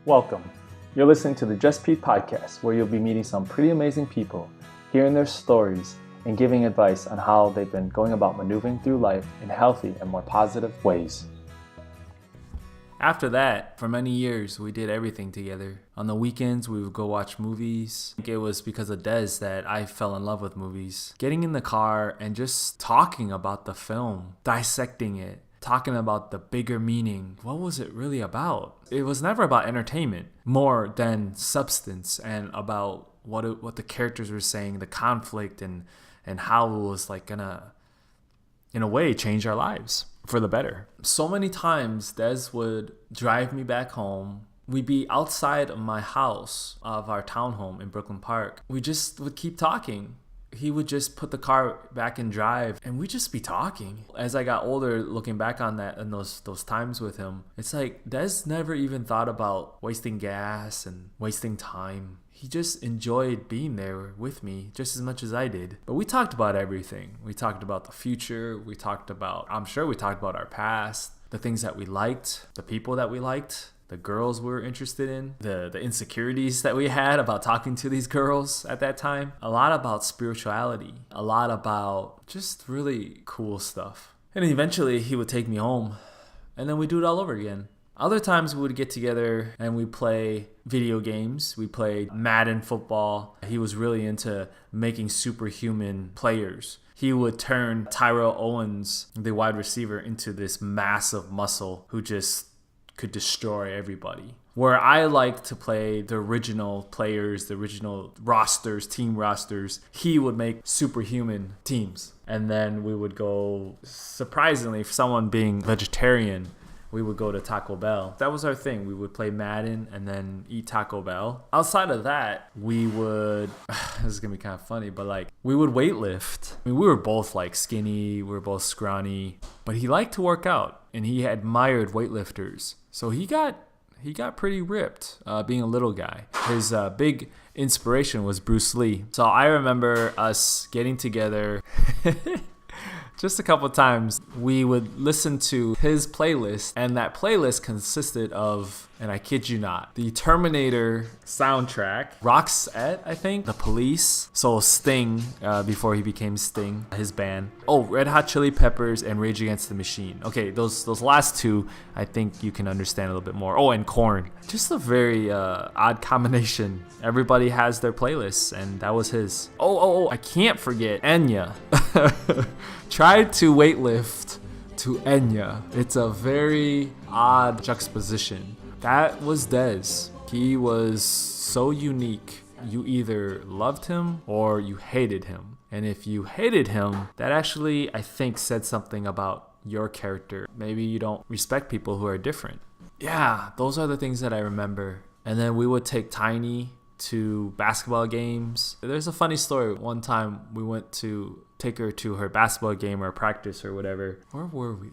Welcome. You're listening to the Just Pete podcast, where you'll be meeting some pretty amazing people, hearing their stories, and giving advice on how they've been going about maneuvering through life in healthy and more positive ways. After that, for many years, we did everything together. On the weekends, we would go watch movies. I think it was because of Dez that I fell in love with movies. Getting in the car and just talking about the film, dissecting it, talking about the bigger meaning. What was it really about? It was never about entertainment, more than substance and about what the characters were saying, the conflict, and how it was like gonna, in a way, change our lives for the better. So many times, Des would drive me back home. We'd be outside of my house, of our townhome in Brooklyn Park. We just would keep talking. He would just put the car back in drive and we'd just be talking. As I got older, looking back on that and those times with him, it's like Des never even thought about wasting gas and wasting time. He just enjoyed being there with me just as much as I did. But we talked about everything. We talked about the future. I'm sure we talked about our past, the things that we liked, the people that we liked, the girls we were interested in, the insecurities that we had about talking to these girls at that time. A lot about spirituality, a lot about just really cool stuff. And eventually he would take me home and then we'd do it all over again. Other times we would get together and we'd play video games. We played Madden Football. He was really into making superhuman players. He would turn Tyrell Owens, the wide receiver, into this massive muscle who just could destroy everybody. Where I like to play the original players, the original rosters, team rosters, he would make superhuman teams. And then we would go, surprisingly, for someone being vegetarian, we would go to Taco Bell. That was our thing. We would play Madden and then eat Taco Bell. Outside of that, we would, this is going to be kind of funny, but like, we would weightlift. I mean, we were both like skinny, we were both scrawny, but he liked to work out and he admired weightlifters. So he got pretty ripped being a little guy. His big inspiration was Bruce Lee. So I remember us getting together just a couple times. We would listen to his playlist, and that playlist consisted of, and I kid you not, the Terminator soundtrack, Roxette, I think, The Police, so Sting, before he became Sting, his band. Oh, Red Hot Chili Peppers and Rage Against the Machine. Okay, those last two, I think you can understand a little bit more. Oh, and Korn. Just a very odd combination. Everybody has their playlists, and that was his. Oh, I can't forget Enya. Tried to weightlift to Enya. It's a very odd juxtaposition. That was Dez. He was so unique. You either loved him or you hated him. And if you hated him, that actually, I think, said something about your character. Maybe you don't respect people who are different. Yeah, those are the things that I remember. And then we would take Tiny to basketball games. There's a funny story. One time we went to take her to her basketball game or practice or whatever. Where were we?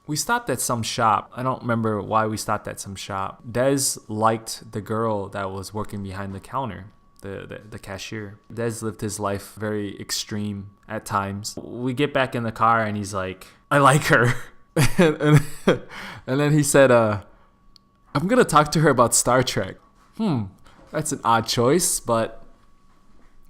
We stopped at some shop. I don't remember why we stopped at some shop. Dez liked the girl that was working behind the counter, the cashier. Dez lived his life very extreme at times. We get back in the car and he's like, I like her. and then he said, I'm going to talk to her about Star Trek. That's an odd choice, but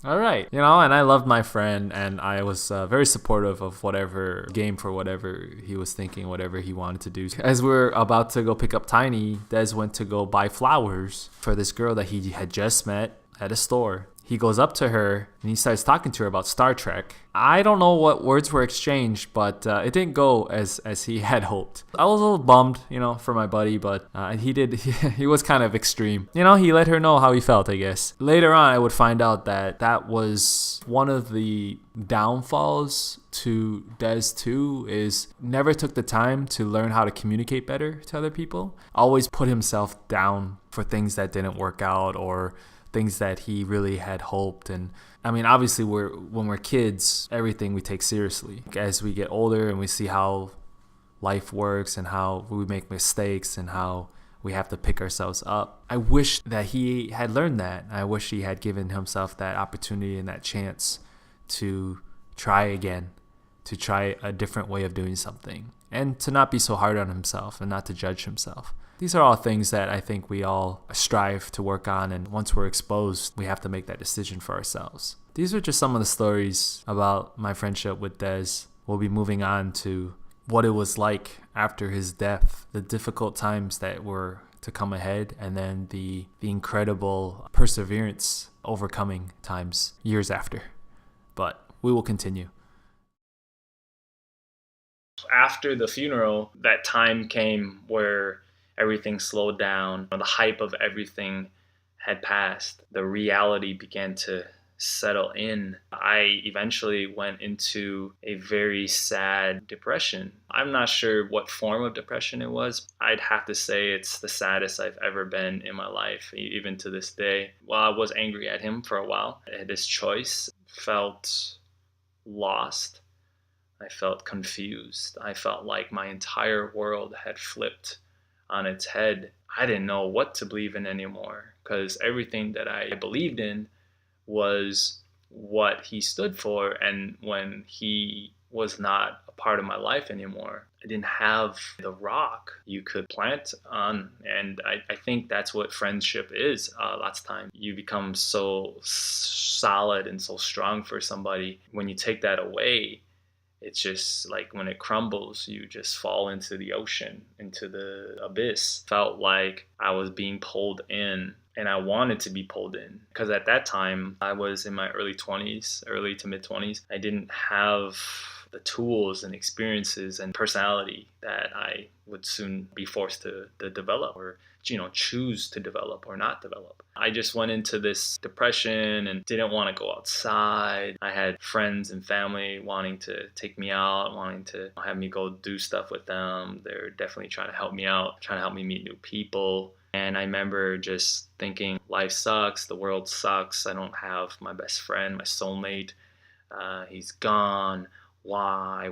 all right. And I loved my friend, and I was very supportive of whatever game for whatever he was thinking, whatever he wanted to do. As we were about to go pick up Tiny, Des went to go buy flowers for this girl that he had just met at a store. He goes up to her and he starts talking to her about Star Trek. I don't know what words were exchanged, but it didn't go as he had hoped. I was a little bummed, for my buddy, but he was kind of extreme. He let her know how he felt, I guess. Later on, I would find out that was one of the downfalls to Dez too, is never took the time to learn how to communicate better to other people. Always put himself down for things that didn't work out or things that he really had hoped. And I mean, obviously when we're kids, everything we take seriously. As we get older and we see how life works and how we make mistakes and how we have to pick ourselves up, I wish that he had learned that. I wish he had given himself that opportunity and that chance to try again, to try a different way of doing something, and to not be so hard on himself and not to judge himself. These are all things that I think we all strive to work on, and once we're exposed, we have to make that decision for ourselves. These are just some of the stories about my friendship with Des. We'll be moving on to what it was like after his death, the difficult times that were to come ahead, and then the incredible perseverance overcoming times years after. But we will continue. After the funeral, that time came where everything slowed down. The hype of everything had passed. The reality began to settle in. I eventually went into a very sad depression. I'm not sure what form of depression it was. I'd have to say it's the saddest I've ever been in my life, even to this day. While I was angry at him for a while, at his choice, felt lost. I felt confused. I felt like my entire world had flipped on its head. I didn't know what to believe in anymore because everything that I believed in was what he stood for. And when he was not a part of my life anymore, I didn't have the rock you could plant on. And I think that's what friendship is. Lots of time you become so solid and so strong for somebody. When you take that away, it's just like when it crumbles, you just fall into the ocean, into the abyss. Felt like I was being pulled in, and I wanted to be pulled in. Because at that time, I was in my early to mid 20s. I didn't have the tools and experiences and personality that I would soon be forced to develop, or choose to develop or not develop. I just went into this depression and didn't want to go outside. I had friends and family wanting to take me out, wanting to have me go do stuff with them. They're definitely trying to help me out, trying to help me meet new people. And I remember just thinking, life sucks, the world sucks. I don't have my best friend, my soulmate. He's gone. Why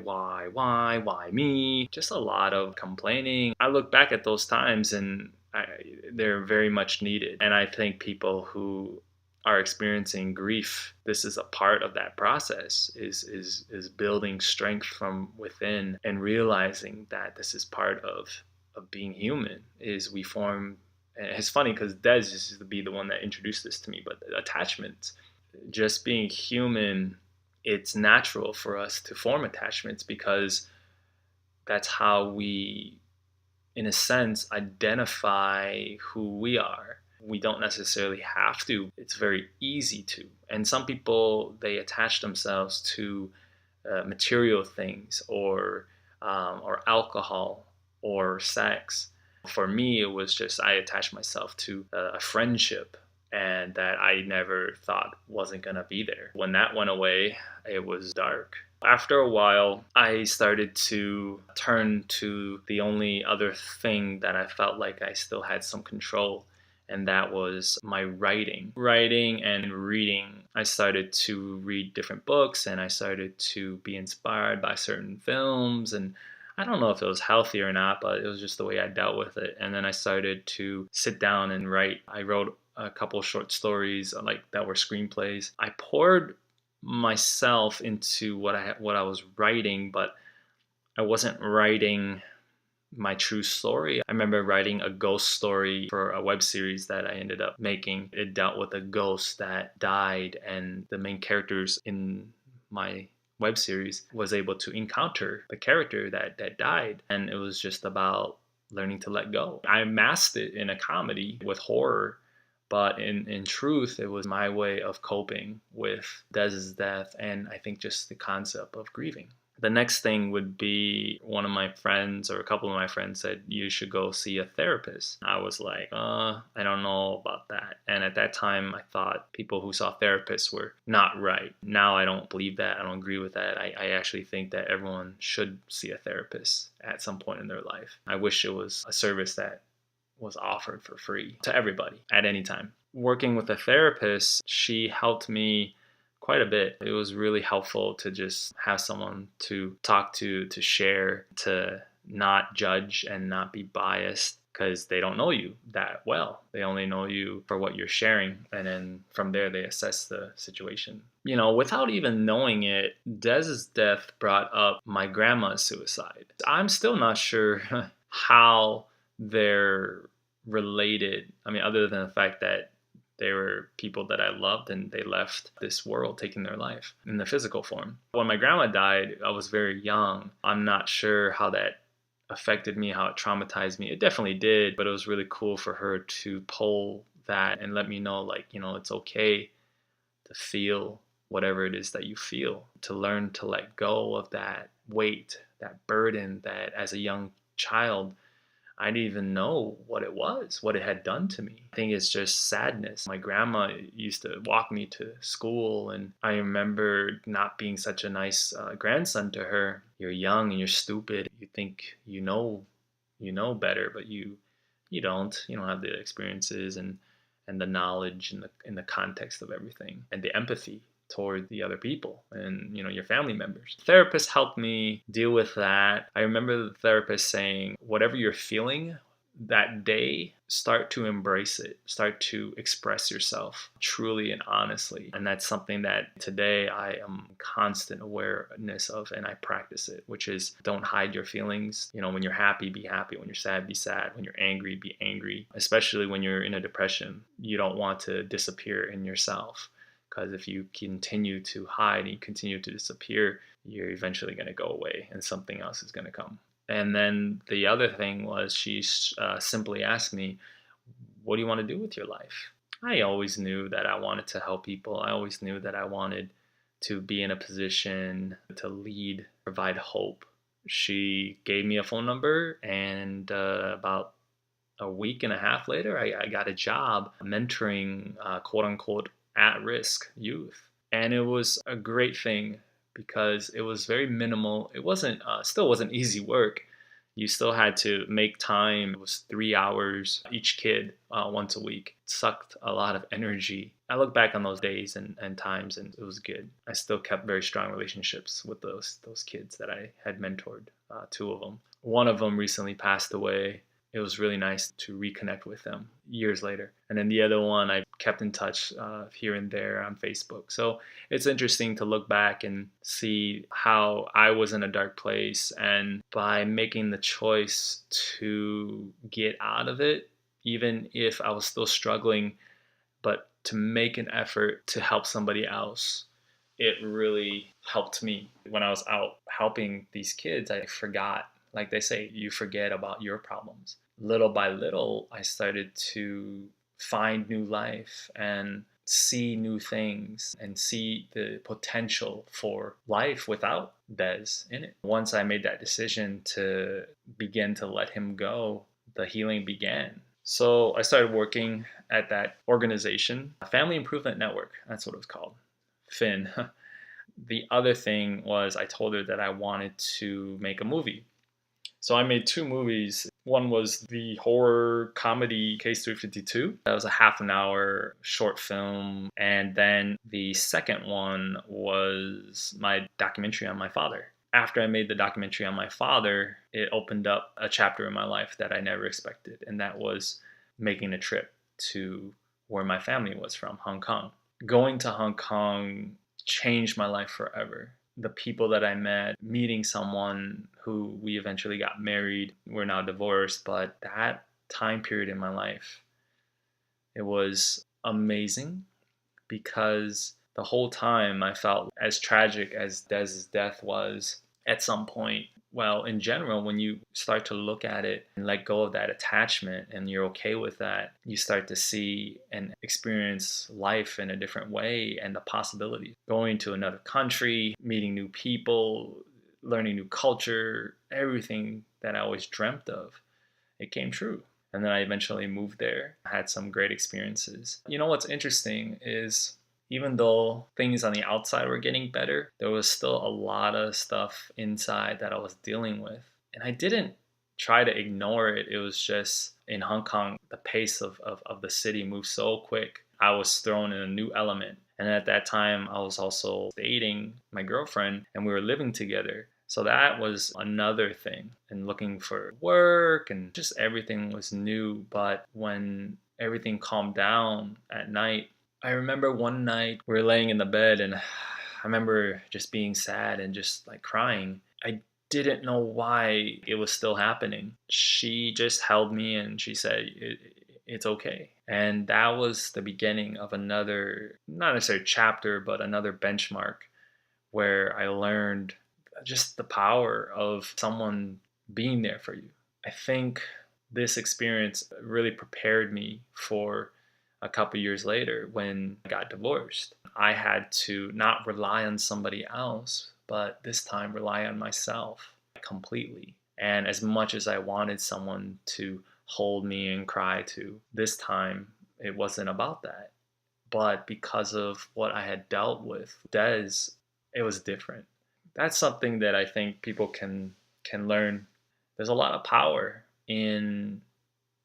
me? Just a lot of complaining. I look back at those times and they're very much needed. And I think people who are experiencing grief, this is a part of that process, is building strength from within and realizing that this is part of being human. Is we form, and it's funny because Des used to be the one that introduced this to me, but attachments, just being human, it's natural for us to form attachments because that's how we, in a sense, identify who we are. We don't necessarily have to. It's very easy to. And some people, they attach themselves to material things or alcohol or sex. For me, it was just I attached myself to a friendship, and that I never thought wasn't going to be there. When that went away, it was dark. After a while, I started to turn to the only other thing that I felt like I still had some control, and that was my writing. Writing and reading. I started to read different books, and I started to be inspired by certain films, and I don't know if it was healthy or not, but it was just the way I dealt with it. And then I started to sit down and write. I wrote a couple of short stories that were screenplays. I poured myself into what I was writing, but I wasn't writing my true story. I remember writing a ghost story for a web series that I ended up making. It dealt with a ghost that died, and the main characters in my web series was able to encounter the character that died, and it was just about learning to let go. I masked it in a comedy with horror, but in truth, it was my way of coping with Dez's death, and I think just the concept of grieving. The next thing would be one of my friends or a couple of my friends said, you should go see a therapist. I was like, I don't know about that. And at that time, I thought people who saw therapists were not right. Now I don't believe that. I don't agree with that. I actually think that everyone should see a therapist at some point in their life. I wish it was a service that was offered for free to everybody at any time. Working with a therapist, she helped me quite a bit. It was really helpful to just have someone to talk to share, to not judge and not be biased, because they don't know you that well. They only know you for what you're sharing, and then from there they assess the situation. Without even knowing it, Dez's death brought up my grandma's suicide. I'm still not sure how they're related. I mean, other than the fact that they were people that I loved and they left this world taking their life in the physical form. When my grandma died, I was very young. I'm not sure how that affected me, how it traumatized me. It definitely did, but it was really cool for her to pull that and let me know, like, it's okay to feel whatever it is that you feel, to learn to let go of that weight, that burden that as a young child, I didn't even know what it was, what it had done to me. I think it's just sadness. My grandma used to walk me to school, and I remember not being such a nice grandson to her. You're young and you're stupid. You think you know better, but you don't. You don't have the experiences and the knowledge and the context of everything and the empathy toward the other people and your family members. Therapist helped me deal with that. I remember the therapist saying, whatever you're feeling that day, start to embrace it, start to express yourself truly and honestly. And that's something that today I am constant awareness of, and I practice it, which is don't hide your feelings. When you're happy, be happy. When you're sad, be sad. When you're angry, be angry. Especially when you're in a depression, you don't want to disappear in yourself. Because if you continue to hide and you continue to disappear, you're eventually going to go away and something else is going to come. And then the other thing was she simply asked me, what do you want to do with your life? I always knew that I wanted to help people. I always knew that I wanted to be in a position to lead, provide hope. She gave me a phone number, and about a week and a half later, I got a job mentoring quote unquote at-risk youth. And it was a great thing because it was very minimal. It still wasn't easy work. You still had to make time. It was 3 hours each kid once a week. It sucked a lot of energy. I look back on those days and times, and it was good. I still kept very strong relationships with those kids that I had mentored, 2 of them. One of them recently passed away. It was really nice to reconnect with them years later. And then the other one, I kept in touch here and there on Facebook. So it's interesting to look back and see how I was in a dark place. And by making the choice to get out of it, even if I was still struggling, but to make an effort to help somebody else, it really helped me. When I was out helping these kids, I forgot. Like they say, you forget about your problems. Little by little, I started to find new life and see new things and see the potential for life without Des in it. Once I made that decision to begin to let him go, the healing began. So I started working at that organization, Family Improvement Network. That's what it was called, FIN. The other thing was I told her that I wanted to make a movie. So I made 2 movies. One was the horror comedy Case 352. That was a half an hour short film. And then the second one was my documentary on my father. After I made the documentary on my father, it opened up a chapter in my life that I never expected. And that was making a trip to where my family was from, Hong Kong. Going to Hong Kong changed my life forever. The people that I met, meeting someone who we eventually got married. We're now divorced, but that time period in my life, it was amazing because the whole time I felt as tragic as Dez's death was at some point. Well, in general, when you start to look at it and let go of that attachment and you're okay with that, you start to see and experience life in a different way and the possibilities. Going to another country, meeting new people, learning new culture, everything that I always dreamt of, it came true. And then I eventually moved there, had some great experiences. What's interesting is even though things on the outside were getting better, there was still a lot of stuff inside that I was dealing with. And I didn't try to ignore it. It was just in Hong Kong, the pace of the city moved so quick. I was thrown in a new element. And at that time, I was also dating my girlfriend and we were living together. So that was another thing. And looking for work and just everything was new. But when everything calmed down at night, I remember one night we were laying in the bed and I remember just being sad and just like crying. I didn't know why it was still happening. She just held me and she said, it's okay. And that was the beginning of another, not necessarily chapter, but another benchmark where I learned just the power of someone being there for you. I think this experience really prepared me for a couple years later when I got divorced. I had to not rely on somebody else, but this time rely on myself completely. And as much as I wanted someone to hold me and cry to, this time it wasn't about that. But because of what I had dealt with Des, it was different. That's something that I think people can learn. There's a lot of power in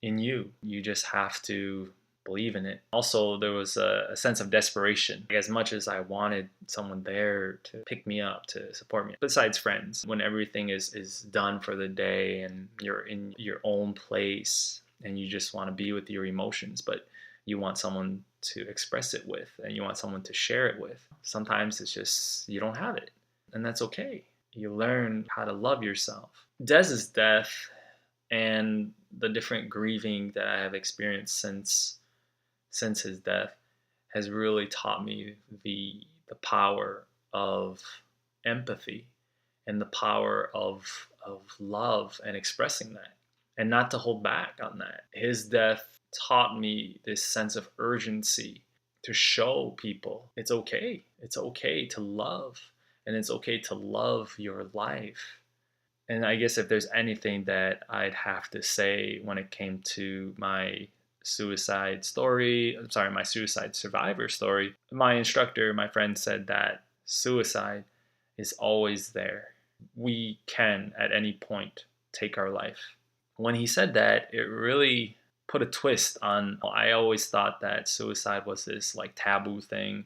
you. You just have to believe in it. Also, there was a sense of desperation. As much as I wanted someone there to pick me up, to support me, besides friends, when everything is done for the day and you're in your own place and you just want to be with your emotions, but you want someone to express it with and you want someone to share it with. Sometimes it's just you don't have it, and that's okay. You learn how to love yourself. Dez's death and the different grieving that I have experienced since his death has really taught me the power of empathy and the power of love and expressing that and not to hold back on that. His death taught me this sense of urgency to show people it's okay. It's okay to love, and it's okay to love your life. And I guess if there's anything that I'd have to say when it came to my suicide survivor story, my instructor, my friend said that suicide is always there. We can at any point take our life. When he said that, it really put a twist on, I always thought that suicide was this like taboo thing,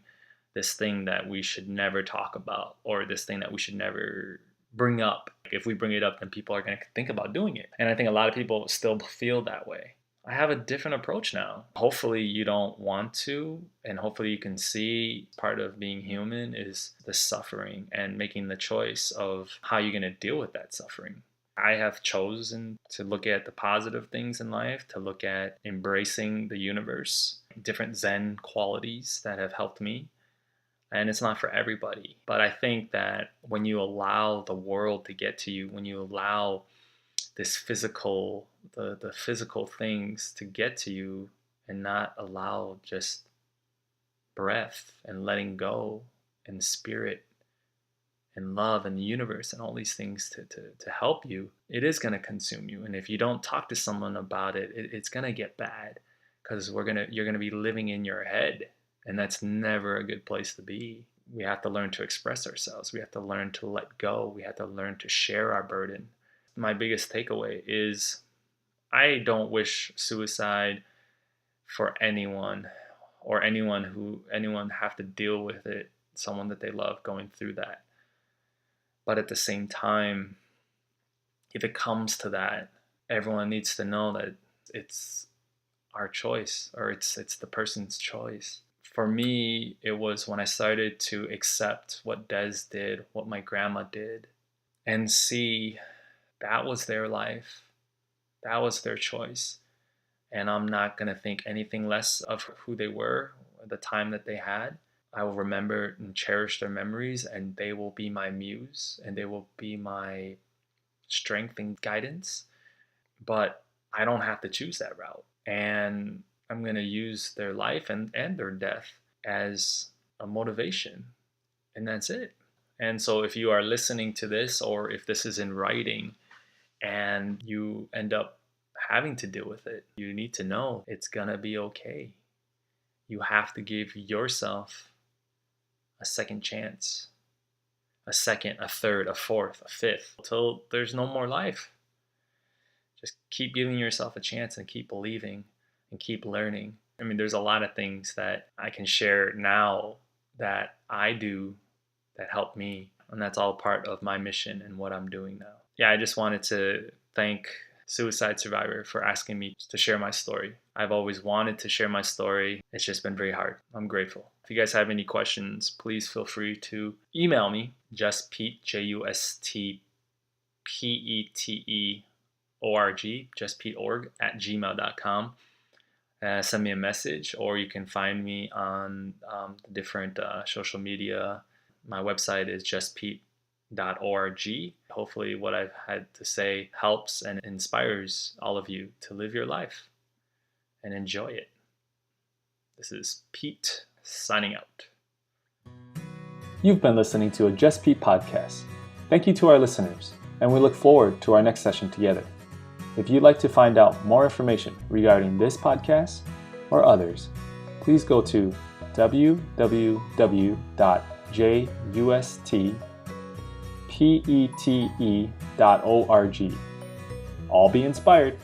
this thing that we should never talk about, or this thing that we should never bring up. If we bring it up, then people are going to think about doing it. And I think a lot of people still feel that way. I have a different approach now. Hopefully you don't want to, and hopefully you can see part of being human is the suffering and making the choice of how you're going to deal with that suffering. I have chosen to look at the positive things in life, to look at embracing the universe, different Zen qualities that have helped me. And it's not for everybody. But I think that when you allow the world to get to you, when you allow this physical, the physical things to get to you and not allow just breath and letting go and spirit and love and the universe and all these things to help you, it is going to consume you. And if you don't talk to someone about it, it's going to get bad, because you're going to be living in your head, and that's never a good place to be. We have to learn to express ourselves. We have to learn to let go. We have to learn to share our burden. My biggest takeaway is I don't wish suicide for anyone, or anyone have to deal with it, someone that they love going through that. But at the same time, if it comes to that, everyone needs to know that it's our choice, or it's the person's choice. For me, it was when I started to accept what Des did, what my grandma did, and see that was their life, that was their choice. And I'm not going to think anything less of who they were, the time that they had. I will remember and cherish their memories, and they will be my muse, and they will be my strength and guidance. But I don't have to choose that route. And I'm going to use their life and their death as a motivation. And that's it. And so if you are listening to this, or if this is in writing and you end up having to deal with it, you need to know it's going to be okay. You have to give yourself a second chance, a second, a third, a fourth, a fifth, until there's no more life. Just keep giving yourself a chance and keep believing and keep learning. I mean, there's a lot of things that I can share now that I do that help me. And that's all part of my mission and what I'm doing now. Yeah, I just wanted to thank Suicide Survivor for asking me to share my story. I've always wanted to share my story. It's just been very hard. I'm grateful. If you guys have any questions, please feel free to email me, justpete, JUST PETEORG, justpeteorg at gmail.com. Send me a message, or you can find me on the different social media. My website is justpete.org. Hopefully what I've had to say helps and inspires all of you to live your life and enjoy it. This is Pete signing out. You've been listening to a Just Pete podcast. Thank you to our listeners, and we look forward to our next session together. If you'd like to find out more information regarding this podcast or others, please go to www.justpete.org. All be inspired.